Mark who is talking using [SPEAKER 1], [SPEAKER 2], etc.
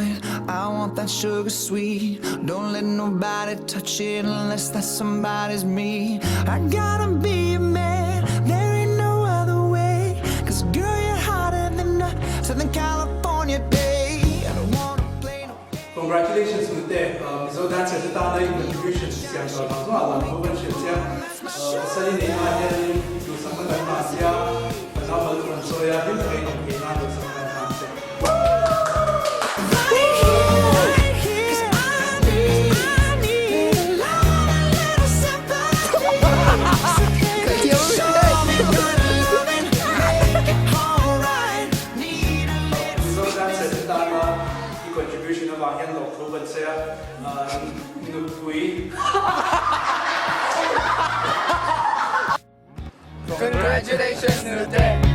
[SPEAKER 1] it. I want that sugar sweet. Don't let nobody touch it unless that somebody's me. I gotta be a man, there ain't no other way. Cause girl, you're hotter than a Southern California day. I don't wanna play no.
[SPEAKER 2] Congratulations with that. Mizo dancer是大的一个 contribution 是这样的，当中啊，部分是这样，所以你那天有什么办法呀？然后我们说呀，并可以给那有什么办法先。contribution of our hand of proven saya nutui.
[SPEAKER 3] Congratulations, Nute!